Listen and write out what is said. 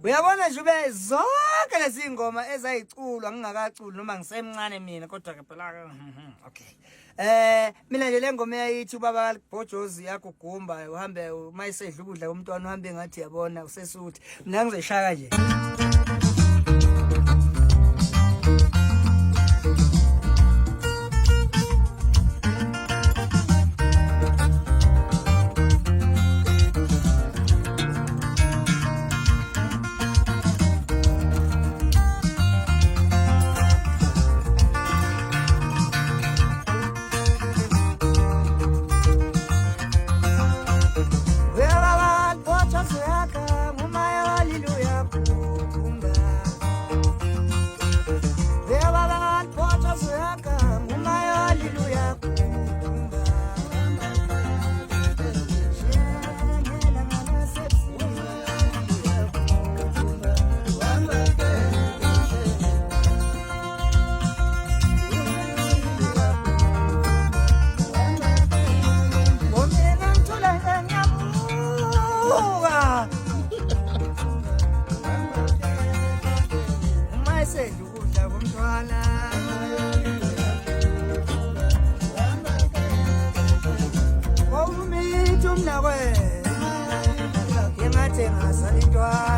Uyabona nje ube zonke lezi ngoma ezayiculwa ngingakaculi noma ngisemncane mina kodwa ke phela okay. Mina nje le ngoma yayithi ubaba Bhojozi yakho Gumba uhambe mayisedla ukudla komntwana uhambe ngathi yabona usesuthi mina ngizeshaka nje. Yengathi ngazalintwa